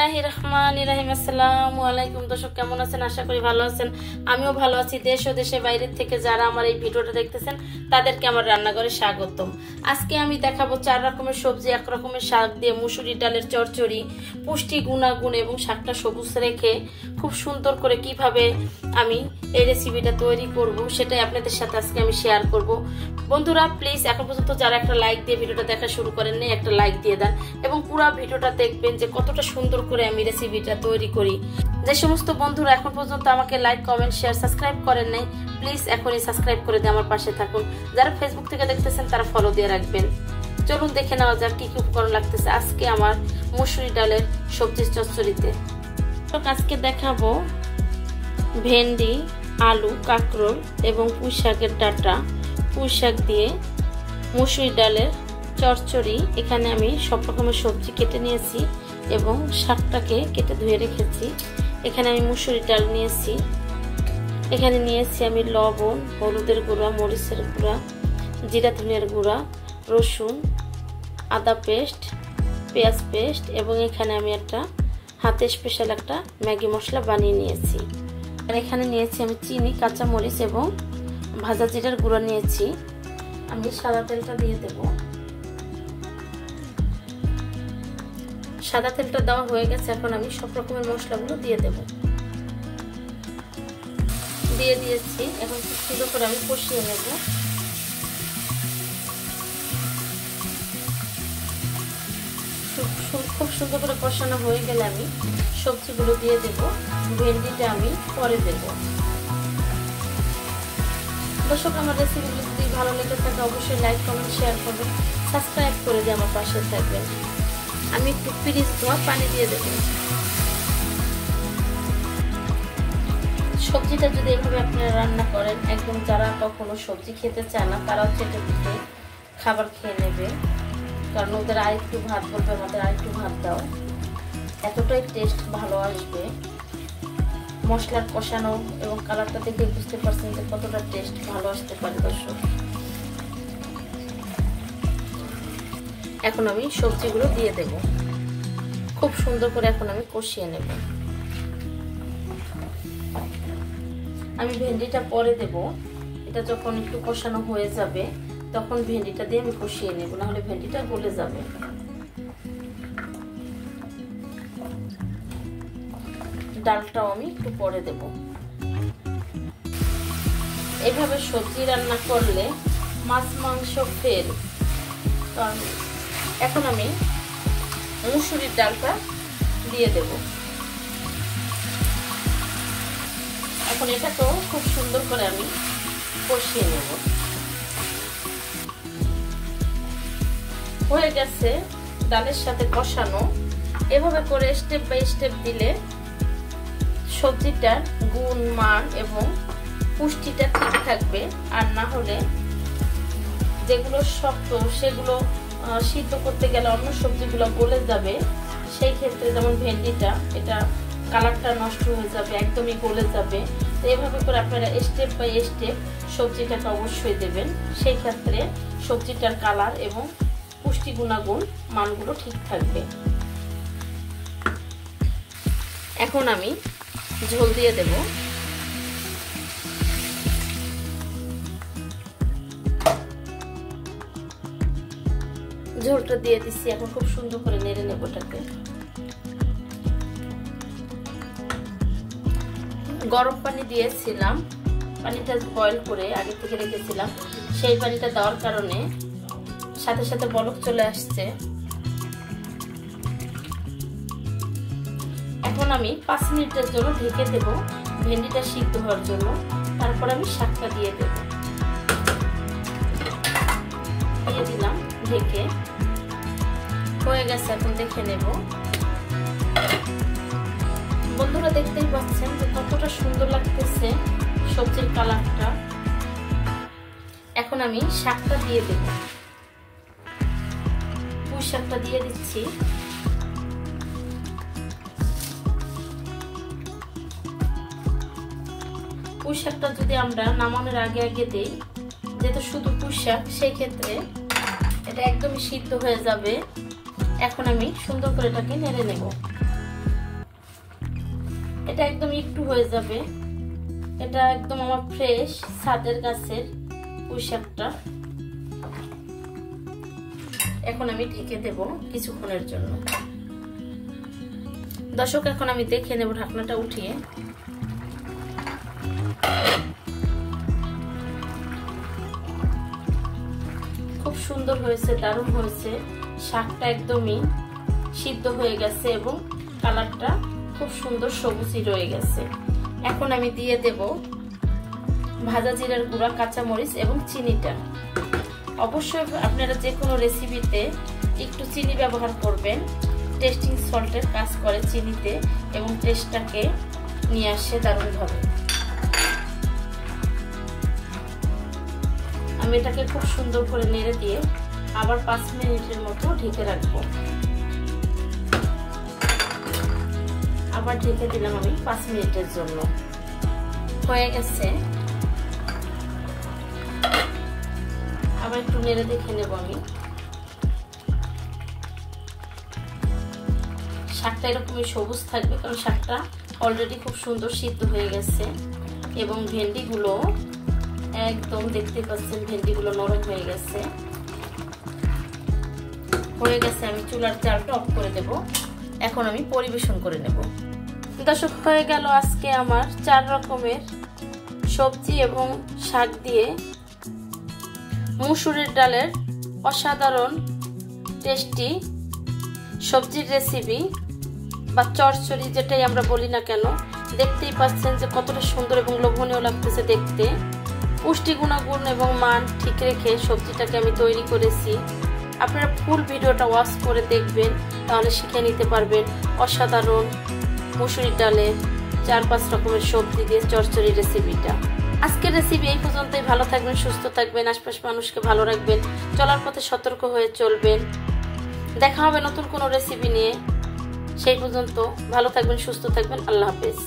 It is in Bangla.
বিসমিল্লাহিররহমানিররহিম। আসসালামু আলাইকুম দর্শক, কেমন আছেন? আশা করি ভালো আছেন। আমিও ভালো আছি। দেশ ও দেশের বাইরে থেকে যারা আমার এই ভিডিওটা দেখতেছেন তাদেরকে আমার রান্নাঘরে স্বাগতম। আজকে আমি দেখাবো 4 রকমের সবজি, 1 রকমের শাক দিয়ে মুসুরি ডালের চচ্চড়ি, পুষ্টি গুণাগুণ এবং শাকটা সবুজ রেখে খুব সুন্দর করে কিভাবে আমি এই রেসিপিটা তৈরি করব সেটাই আপনাদের সাথে আজকে আমি শেয়ার করব। বন্ধুরা প্লিজ এখন পর্যন্ত যারা একটা লাইক দিয়ে ভিডিওটা দেখা শুরু করেননি, একটা লাইক দিয়ে দেন এবং পুরো ভিডিওটা দেখবেন যে কতটা সুন্দর করে আমি রেসিপিটা তৈরি করি। যে সমস্ত বন্ধুরা এখন পর্যন্ত আমাকে লাইক, কমেন্ট, শেয়ার, সাবস্ক্রাইব করেন নাই, প্লিজ এখনই সাবস্ক্রাইব করে দিয়ে আমার পাশে থাকুন। যারা ফেসবুক থেকে দেখতেছেন তারা ফলো দিয়ে রাখবেন। চলুন দেখে নেওয়া যাক কি কি উপকরণ লাগতেছে আজকে আমার মুসুরি ডালের সবজির চচ্চড়িতে। আজকে দেখাবো ভেন্ডি, আলু, কাঁকরোল এবং পুঁই শাকের ডাঁটা। পুঁই শাক দিয়ে মুসুরি ডালের চচ্চড়ি। এখানে আমি সব রকমের সবজি কেটে নিয়েছি এবং শাকটাকে কেটে ধুয়ে রেখেছি। এখানে আমি মুসুরি ডাল নিয়েছি। এখানে নিয়েছি আমি লবণ, হলুদের গুঁড়া, মরিচের গুঁড়া, জিরা ধনিয়ার গুঁড়া, রসুন, আদা পেস্ট, পেঁয়াজ পেস্ট এবং এখানে আমি একটা হাতে স্পেশাল একটা ম্যাগি মশলা বানিয়ে নিয়েছি। আর এখানে নিয়েছি আমি চিনি, কাঁচা মরিচ এবং ভাজা জিরার গুঁড়া নিয়েছি। আমি সাদা তেলটা দিয়ে দেব। সাদা তেলটা দেওয়া হয়ে গেছে। এখন আমি সব রকমের মশলাগুলো দিয়ে দেব। দিয়ে দিয়েছি। এখন খুব সুন্দর করে আমি কষিয়ে নেব। খুব সুন্দর করে কষানো হয়ে গেলে আমি সবজিগুলো দিয়ে দেব। ভেন্ডিটা আমি পরে দেব। দর্শক আমার রেসিপিগুলো যদি ভালো লেগে থাকে অবশ্যই লাইক, কমেন্ট, শেয়ার করবেন, সাবস্ক্রাইব করে দিয়ে আমার পাশে থাকবেন। আমি একটু ফ্রিজ ধোয়া পানি দিয়ে দেব। সবজিটা যদি এভাবে আপনারা রান্না করেন, একদম যারা কখনো সবজি খেতে চায় না তারাও চেটে পিঠে খাবার খেয়ে নেবে। কারণ ওদের আরেকটু ভাত বলবে, আমাদের আরেকটু ভাত দাও, এতটাই টেস্ট ভালো আসবে। মশলার কষানো এবং কালারটা দেখে বুঝতে পারছেন যে কতটা টেস্ট ভালো আসতে পারে দর্শক। এখন আমি সবজিগুলো দিয়ে দেব। খুব সুন্দর করে এখন আমি কষিয়ে নেব। আমি ভেন্ডিটা পরে দেব। এটা যখন একটু কষানো হয়ে যাবে তখন ভেন্ডিটা দিয়ে আমি কষিয়ে নেব, নাহলে ভেন্ডিটা গলে যাবে। ডালটাও আমি একটু পরে দেব। এভাবে সবজি রান্না করলে মাছ মাংস ফেল। কারণ এখন আমি মুসুরির ডালটা দিয়ে দেব। এখন এটাকেও খুব সুন্দর করে আমি কষিয়ে নেব। হয়ে গেছে ডালের সাথে কষানো। এভাবে করে স্টেপ বাই স্টেপ দিলে সবজিটার গুণ, মান এবং পুষ্টিটা ঠিক থাকবে। আর না হলে যেগুলো শক্ত সেগুলো সিদ্ধ করতে গেলে অন্য সবজিগুলো গলে যাবে। সেই ক্ষেত্রে যেমন ভেন্ডিটা, এটা কালারটা নষ্ট হয়ে যাবে, একদমই গলে যাবে। তো এভাবে করে আপনারা স্টেপ বাই স্টেপ সবজিটাকে অবশ্যই দেবেন। সেই ক্ষেত্রে সবজিটার কালার এবং পুষ্টি গুণাগুণ মানগুলো ঠিক থাকবে। এখন আমি ঝোল দিয়ে দেব। ঝোলটা দিয়ে দিচ্ছি। এখন খুব সুন্দর করে নেড়ে নেব এটাকে। গরম পানি দিয়েছিলাম, পানিটা বয়েল করে আগে থেকে রেখেছিলাম। সেই পানিটা দেওয়ার কারণে সাথে সাথে বলক চলে আসছে। এখন আমি 5 মিনিটের জন্য ঢেকে দেব ভেন্ডিটা সিদ্ধ হওয়ার জন্য। তারপর আমি শাকটা দিয়ে দেব। দিয়ে দিলাম ঢেকে। হয়ে গেছে, এখন দেখে নেব। বন্ধুরা দেখতেই পাচ্ছেন যে কতটা সুন্দর লাগতেছে সবজির কালারটা। এখন আমি শাকটা দিয়ে দেব। পুঁই শাকটা দিয়ে দিচ্ছি। পুঁই শাকটা যদি আমরা নামানোর আগে আগে দেই, যেহেতু শুধু পুঁই শাক, সেই ক্ষেত্রে এটা একদমই সিদ্ধ হয়ে যাবে। এখন আমি সুন্দর করে এটাকে নেড়ে নেব। এটা একদম একটু হয়ে যাবে। এটা একদম আমার ফ্রেশ ছাদের গাছের পুঁই শাকটা। এখন আমি ঢেকে দেব কিছুক্ষণের জন্য। দর্শক, এখন আমি দেখে নেব ঢাকনাটা উঠিয়ে। খুব সুন্দর হয়েছে, দারুণ হয়েছে। শাকটা একদমই সিদ্ধ হয়ে গেছে এবং কালারটা খুব সুন্দর সবুজই রয়ে গেছে। এখন আমি দিয়ে দেব ভাজা জিরার গুঁড়া, কাঁচামরিচ এবং চিনিটা। অবশ্যই আপনারা যে কোনো রেসিপিতে একটু চিনি ব্যবহার করবেন। টেস্টিং সল্টের কাজ করে চিনিতে এবং টেস্টটাকে নিয়ে আসে দারুণভাবে। আমি এটাকে খুব সুন্দর করে নেড়ে দিয়ে আবার 5 মিনিটের মতো ঢেকে রাখবো। আবার ঢেকে দিলাম আমি 5 মিনিটের জন্য। হয়ে গেছে। আবার একটু নেড়ে দেখে নেব আমি। শাকটা এরকমই সবুজ থাকবে, কারণ শাকটা অলরেডি খুব সুন্দর সিদ্ধ হয়ে গেছে এবং ভেন্ডিগুলো একদম দেখতে পাচ্ছেন ভেন্ডিগুলো নরম হয়ে গেছে। হয়ে গেছে, আমি চুলার জালটা অফ করে দেব। এখন আমি পরিবেশন করে নেব। দর্শক, হয়ে গেল আজকে আমার 4 রকমের সবজি এবং শাক দিয়ে মুসুরির ডালের অসাধারণ টেস্টি সবজির রেসিপি বা চচ্চড়ি, যেটাই আমরা বলি না কেন। দেখতেই পাচ্ছেন যে কতটা সুন্দর এবং লোভনীয় লাগতেছে দেখতে। পুষ্টি গুণাগুণ এবং মান ঠিক রেখে সবজিটাকে আমি তৈরি করেছি। আপনারা ফুল ভিডিওটা ওয়াচ করে দেখবেন, তাহলে শিখে নিতে পারবেন অসাধারণ মুসুরির ডালের 4-5 রকমের সবজি দিয়ে চচ্চড়ি রেসিপিটা। আজকের রেসিপি এই পর্যন্তই। ভালো থাকবেন, সুস্থ থাকবেন, আশপাশ মানুষকে ভালো রাখবেন, চলার পথে সতর্ক হয়ে চলবেন। দেখা হবে নতুন কোনো রেসিপি নিয়ে। সেই পর্যন্ত ভালো থাকবেন, সুস্থ থাকবেন। আল্লাহ হাফেজ।